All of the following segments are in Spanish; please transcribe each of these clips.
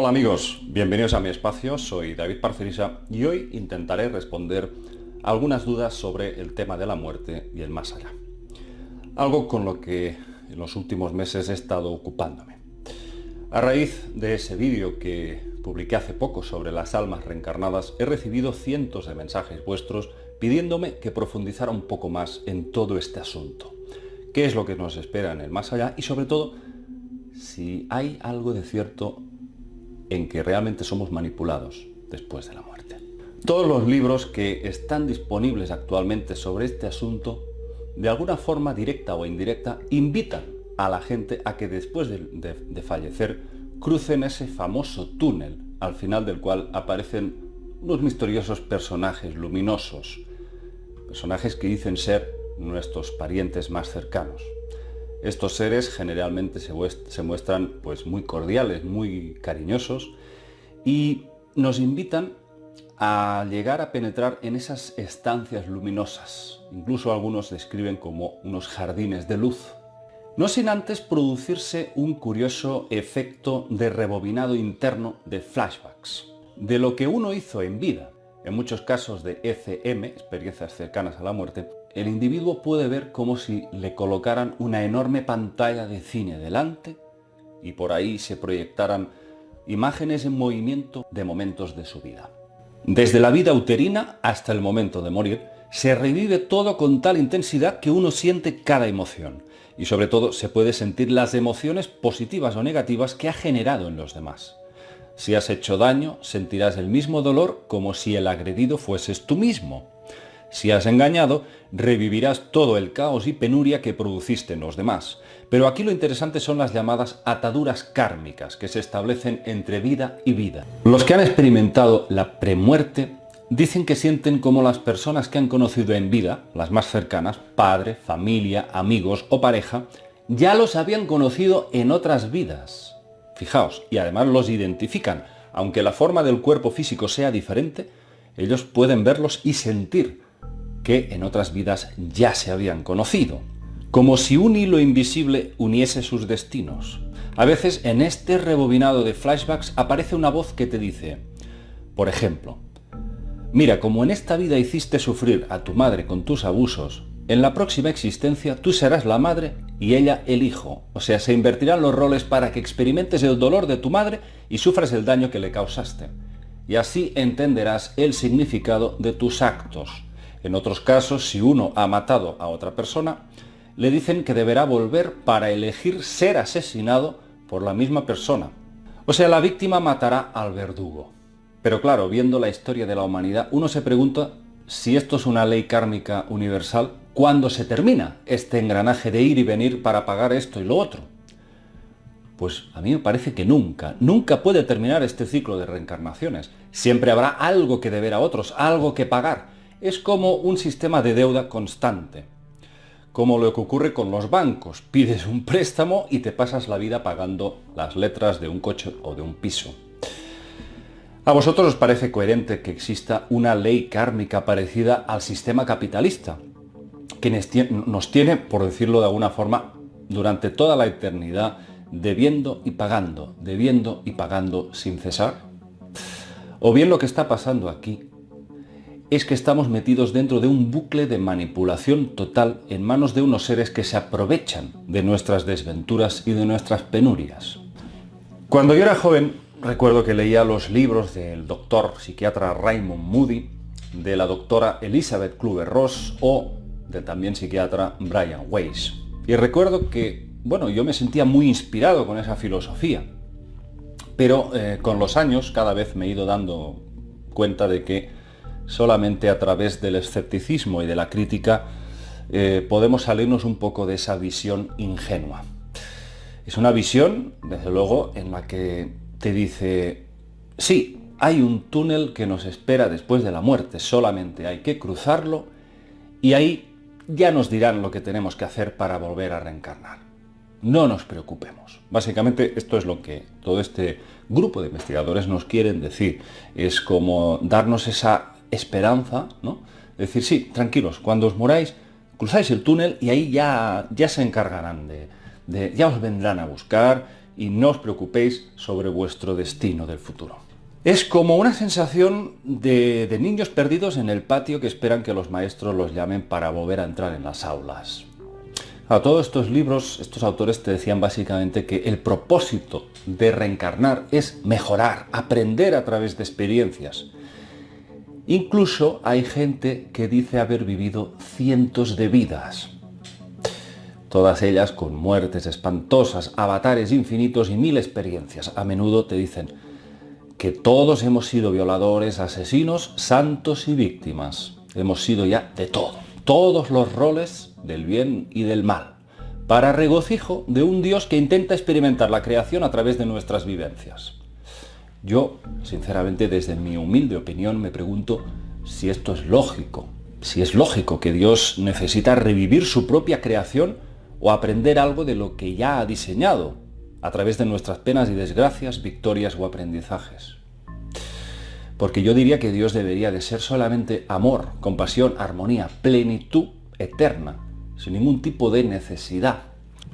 Hola amigos, bienvenidos a mi espacio, soy David Parcerisa y hoy intentaré responder algunas dudas sobre el tema de la muerte y el más allá. Algo con lo que en los últimos meses he estado ocupándome. A raíz de ese vídeo que publiqué hace poco sobre las almas reencarnadas, he recibido cientos de mensajes vuestros pidiéndome que profundizara un poco más en todo este asunto. ¿Qué es lo que nos espera en el más allá? Y sobre todo, si hay algo de cierto en que realmente somos manipulados después de la muerte. Todos los libros que están disponibles actualmente sobre este asunto, de alguna forma directa o indirecta, invitan a la gente a que después de fallecer crucen ese famoso túnel, al final del cual aparecen unos misteriosos personajes luminosos, personajes que dicen ser nuestros parientes más cercanos. Estos seres generalmente se muestran pues muy cordiales, muy cariñosos y nos invitan a llegar a penetrar en esas estancias luminosas. Incluso algunos describen como unos jardines de luz. No sin antes producirse un curioso efecto de rebobinado interno de flashbacks, de lo que uno hizo en vida. En muchos casos de ECM, experiencias cercanas a la muerte, el individuo puede ver como si le colocaran una enorme pantalla de cine delante y por ahí se proyectaran imágenes en movimiento de momentos de su vida. Desde la vida uterina hasta el momento de morir, se revive todo con tal intensidad que uno siente cada emoción y sobre todo se puede sentir las emociones positivas o negativas que ha generado en los demás. Si has hecho daño, sentirás el mismo dolor como si el agredido fueses tú mismo. Si has engañado, revivirás todo el caos y penuria que produciste en los demás. Pero aquí lo interesante son las llamadas ataduras kármicas que se establecen entre vida y vida. Los que han experimentado la premuerte dicen que sienten como las personas que han conocido en vida, las más cercanas, padre, familia, amigos o pareja, ya los habían conocido en otras vidas. Fijaos, y además los identifican. Aunque la forma del cuerpo físico sea diferente, ellos pueden verlos y sentir que en otras vidas ya se habían conocido. Como si un hilo invisible uniese sus destinos. A veces en este rebobinado de flashbacks aparece una voz que te dice, por ejemplo, mira, como en esta vida hiciste sufrir a tu madre con tus abusos, en la próxima existencia tú serás la madre y ella el hijo. O sea, se invertirán los roles para que experimentes el dolor de tu madre y sufras el daño que le causaste. Y así entenderás el significado de tus actos. En otros casos, si uno ha matado a otra persona, le dicen que deberá volver para elegir ser asesinado por la misma persona. O sea, la víctima matará al verdugo. Pero claro, viendo la historia de la humanidad, uno se pregunta si esto es una ley kármica universal, ¿cuándo se termina este engranaje de ir y venir para pagar esto y lo otro? Pues a mí me parece que nunca puede terminar este ciclo de reencarnaciones. Siempre habrá algo que deber a otros, algo que pagar. Es como un sistema de deuda constante. Como lo que ocurre con los bancos. Pides un préstamo y te pasas la vida pagando las letras de un coche o de un piso. ¿A vosotros os parece coherente que exista una ley kármica parecida al sistema capitalista, que nos tiene, por decirlo de alguna forma, durante toda la eternidad, debiendo y pagando sin cesar? O bien lo que está pasando aquí es que estamos metidos dentro de un bucle de manipulación total en manos de unos seres que se aprovechan de nuestras desventuras y de nuestras penurias. Cuando yo era joven, recuerdo que leía los libros del doctor psiquiatra Raymond Moody, de la doctora Elizabeth Kübler-Ross o del también psiquiatra Brian Weiss. Y recuerdo que, yo me sentía muy inspirado con esa filosofía. Pero con los años cada vez me he ido dando cuenta de que solamente a través del escepticismo y de la crítica podemos salirnos un poco de esa visión ingenua. Es una visión, desde luego, en la que te dice, sí, hay un túnel que nos espera después de la muerte, solamente hay que cruzarlo y ahí ya nos dirán lo que tenemos que hacer para volver a reencarnar. No nos preocupemos. Básicamente esto es lo que todo este grupo de investigadores nos quieren decir. Es como darnos esa esperanza, ¿no? Decir, sí, tranquilos, cuando os muráis, cruzáis el túnel y ahí ya se encargarán ya os vendrán a buscar y no os preocupéis sobre vuestro destino del futuro. Es como una sensación de niños perdidos en el patio que esperan que los maestros los llamen para volver a entrar en las aulas. A todos estos libros, estos autores te decían básicamente que el propósito de reencarnar es mejorar, aprender a través de experiencias. Incluso hay gente que dice haber vivido cientos de vidas. Todas ellas con muertes espantosas, avatares infinitos y mil experiencias. A menudo te dicen que todos hemos sido violadores, asesinos, santos y víctimas. Hemos sido ya de todo. Todos los roles del bien y del mal, para regocijo de un Dios que intenta experimentar la creación a través de nuestras vivencias. Yo, sinceramente, desde mi humilde opinión, me pregunto si esto es lógico. Si es lógico que Dios necesita revivir su propia creación o aprender algo de lo que ya ha diseñado, a través de nuestras penas y desgracias, victorias o aprendizajes. Porque yo diría que Dios debería de ser solamente amor, compasión, armonía, plenitud eterna, sin ningún tipo de necesidad.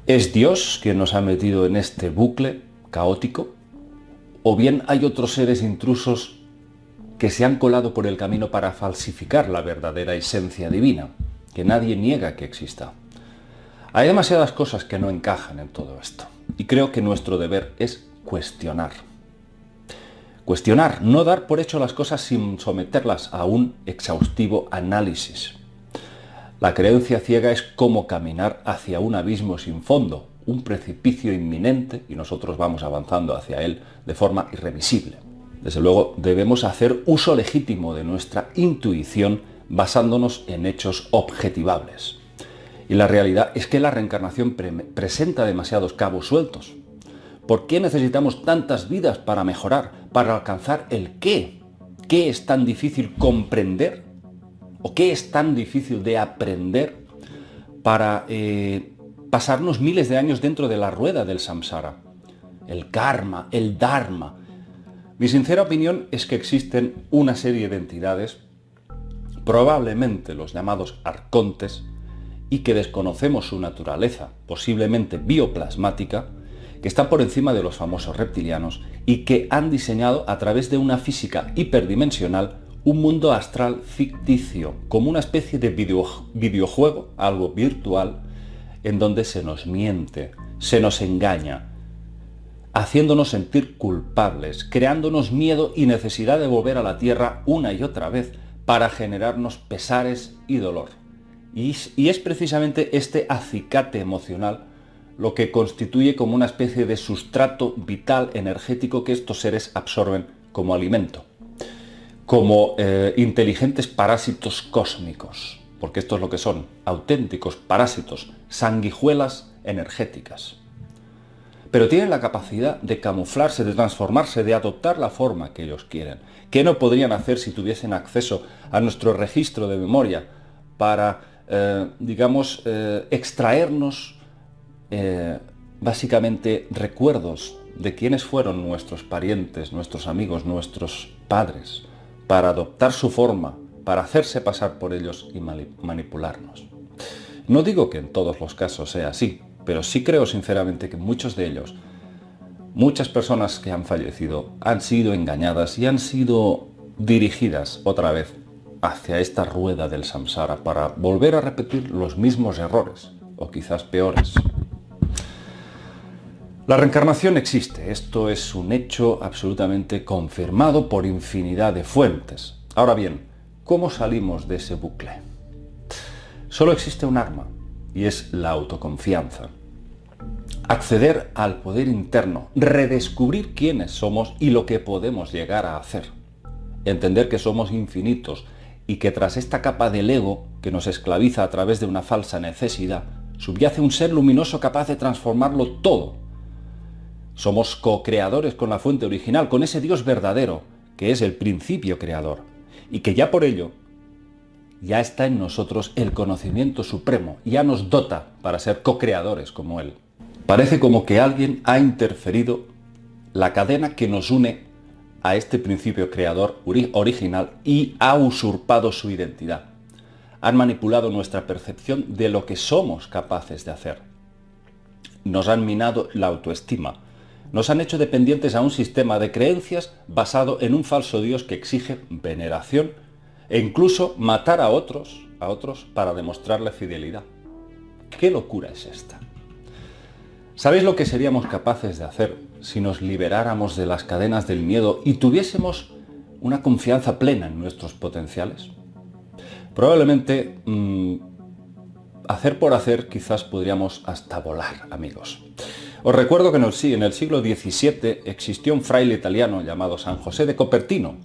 ¿Es Dios quien nos ha metido en este bucle caótico? ¿O bien hay otros seres intrusos que se han colado por el camino para falsificar la verdadera esencia divina, que nadie niega que exista? Hay demasiadas cosas que no encajan en todo esto, y creo que nuestro deber es cuestionar. Cuestionar, no dar por hecho las cosas sin someterlas a un exhaustivo análisis. La creencia ciega es como caminar hacia un abismo sin fondo, un precipicio inminente, y nosotros vamos avanzando hacia él de forma irremisible. Desde luego, debemos hacer uso legítimo de nuestra intuición basándonos en hechos objetivables. Y la realidad es que la reencarnación presenta demasiados cabos sueltos. ¿Por qué necesitamos tantas vidas para mejorar, para alcanzar el qué? ¿Qué es tan difícil comprender? ¿O qué es tan difícil de aprender para pasarnos miles de años dentro de la rueda del samsara? El karma, el dharma. Mi sincera opinión es que existen una serie de entidades, probablemente los llamados arcontes, y que desconocemos su naturaleza, posiblemente bioplasmática, que están por encima de los famosos reptilianos y que han diseñado a través de una física hiperdimensional un mundo astral ficticio, como una especie de videojuego, algo virtual, en donde se nos miente, se nos engaña, haciéndonos sentir culpables, creándonos miedo y necesidad de volver a la Tierra una y otra vez para generarnos pesares y dolor. Y es precisamente este acicate emocional lo que constituye como una especie de sustrato vital energético que estos seres absorben como alimento, como inteligentes parásitos cósmicos, porque esto es lo que son, auténticos parásitos, sanguijuelas energéticas. Pero tienen la capacidad de camuflarse, de transformarse, de adoptar la forma que ellos quieren. ¿Qué no podrían hacer si tuviesen acceso a nuestro registro de memoria para, extraernos básicamente recuerdos de quiénes fueron nuestros parientes, nuestros amigos, nuestros padres, para adoptar su forma, para hacerse pasar por ellos y manipularnos? No digo que en todos los casos sea así, pero sí creo sinceramente que muchos de ellos, muchas personas que han fallecido, han sido engañadas y han sido dirigidas otra vez hacia esta rueda del samsara para volver a repetir los mismos errores, o quizás peores. La reencarnación existe, esto es un hecho absolutamente confirmado por infinidad de fuentes. Ahora bien, ¿cómo salimos de ese bucle? Solo existe un arma, y es la autoconfianza. Acceder al poder interno, redescubrir quiénes somos y lo que podemos llegar a hacer. Entender que somos infinitos y que tras esta capa del ego que nos esclaviza a través de una falsa necesidad, subyace un ser luminoso capaz de transformarlo todo. Somos co-creadores con la fuente original, con ese Dios verdadero, que es el principio creador, y que ya por ello ya está en nosotros el conocimiento supremo, ya nos dota para ser co-creadores como Él. Parece como que alguien ha interferido la cadena que nos une a este principio creador original y ha usurpado su identidad. Han manipulado nuestra percepción de lo que somos capaces de hacer. Nos han minado la autoestima Nos han hecho dependientes a un sistema de creencias basado en un falso Dios que exige veneración e incluso matar a otros para demostrarle fidelidad. ¿Qué locura es esta? ¿Sabéis lo que seríamos capaces de hacer si nos liberáramos de las cadenas del miedo y tuviésemos una confianza plena en nuestros potenciales? Probablemente, hacer por hacer, quizás podríamos hasta volar, amigos. Os recuerdo que en el siglo XVII existió un fraile italiano llamado San José de Copertino.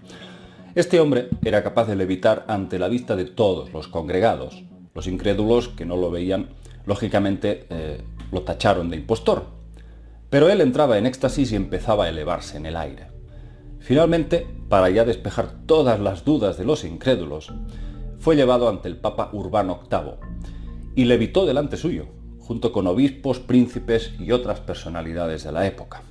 Este hombre era capaz de levitar ante la vista de todos los congregados. Los incrédulos que no lo veían, lógicamente, lo tacharon de impostor. Pero él entraba en éxtasis y empezaba a elevarse en el aire. Finalmente, para ya despejar todas las dudas de los incrédulos, fue llevado ante el Papa Urbano VIII y levitó delante suyo, junto con obispos, príncipes y otras personalidades de la época.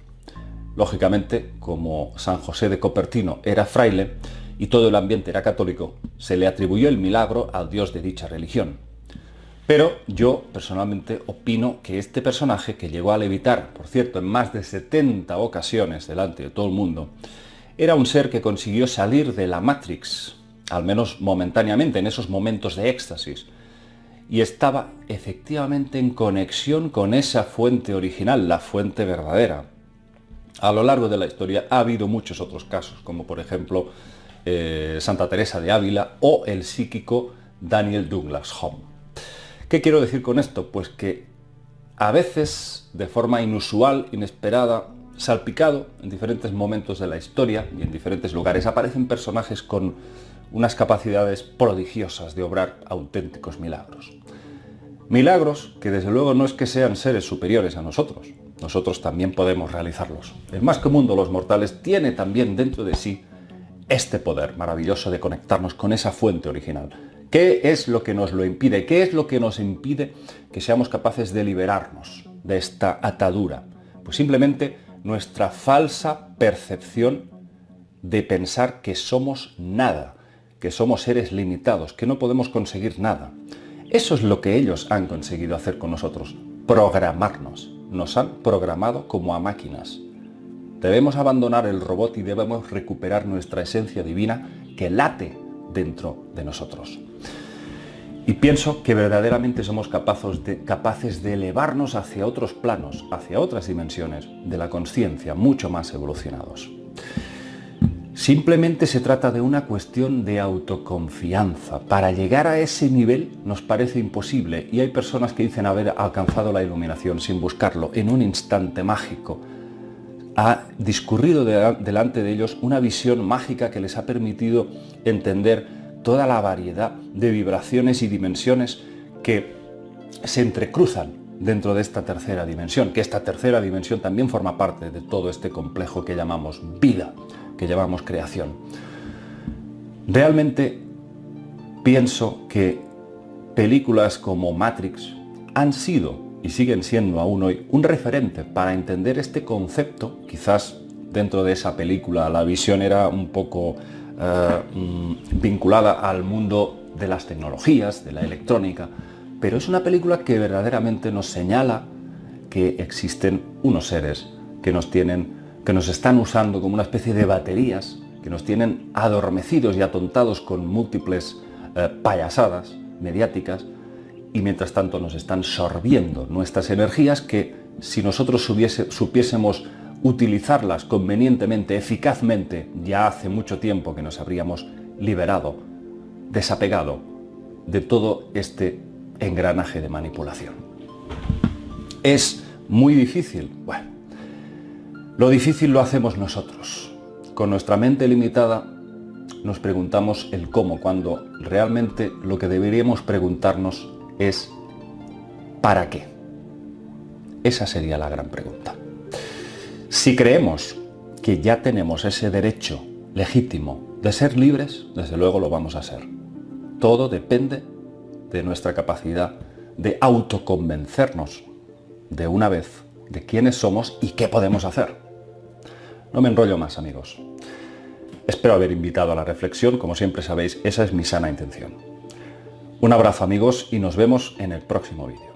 Lógicamente, como San José de Copertino era fraile y todo el ambiente era católico, se le atribuyó el milagro al dios de dicha religión. Pero yo personalmente opino que este personaje, que llegó a levitar, por cierto, en más de 70 ocasiones delante de todo el mundo, era un ser que consiguió salir de la Matrix, al menos momentáneamente, en esos momentos de éxtasis, y estaba efectivamente en conexión con esa fuente original, la fuente verdadera. A lo largo de la historia ha habido muchos otros casos, como por ejemplo Santa Teresa de Ávila o el psíquico Daniel Douglas Home. ¿Qué quiero decir con esto? Pues que a veces, de forma inusual, inesperada, salpicado en diferentes momentos de la historia y en diferentes lugares, aparecen personajes con unas capacidades prodigiosas de obrar auténticos milagros. Milagros que desde luego no es que sean seres superiores a nosotros. Nosotros también podemos realizarlos. El más común de los mortales tiene también dentro de sí este poder maravilloso de conectarnos con esa fuente original. ¿Qué es lo que nos lo impide? ¿Qué es lo que nos impide que seamos capaces de liberarnos de esta atadura? Pues simplemente nuestra falsa percepción de pensar que somos nada, que somos seres limitados, que no podemos conseguir nada. Eso es lo que ellos han conseguido hacer con nosotros, programarnos. Nos han programado como a máquinas. Debemos abandonar el robot y debemos recuperar nuestra esencia divina que late dentro de nosotros. Y pienso que verdaderamente somos capaces de elevarnos hacia otros planos, hacia otras dimensiones de la conciencia, mucho más evolucionados. Simplemente se trata de una cuestión de autoconfianza. Para llegar a ese nivel nos parece imposible y hay personas que dicen haber alcanzado la iluminación sin buscarlo, en un instante mágico. Ha discurrido delante de ellos una visión mágica que les ha permitido entender toda la variedad de vibraciones y dimensiones que se entrecruzan dentro de esta tercera dimensión, que esta tercera dimensión también forma parte de todo este complejo que llamamos vida, que llamamos creación. Realmente pienso que películas como Matrix han sido y siguen siendo aún hoy un referente para entender este concepto. Quizás dentro de esa película la visión era un poco vinculada al mundo de las tecnologías, de la electrónica, pero es una película que verdaderamente nos señala que existen unos seres que nos están usando como una especie de baterías, que nos tienen adormecidos y atontados con múltiples payasadas mediáticas, y mientras tanto nos están sorbiendo nuestras energías que, si nosotros supiésemos utilizarlas convenientemente, eficazmente, ya hace mucho tiempo que nos habríamos liberado, desapegado de todo este engranaje de manipulación. Es muy difícil. Bueno, lo difícil lo hacemos nosotros. Con nuestra mente limitada nos preguntamos el cómo, cuando realmente lo que deberíamos preguntarnos es ¿para qué? Esa sería la gran pregunta. Si creemos que ya tenemos ese derecho legítimo de ser libres, desde luego lo vamos a ser. Todo depende de nuestra capacidad de autoconvencernos de una vez de quiénes somos y qué podemos hacer. No me enrollo más, amigos. Espero haber invitado a la reflexión, como siempre sabéis, esa es mi sana intención. Un abrazo, amigos, y nos vemos en el próximo vídeo.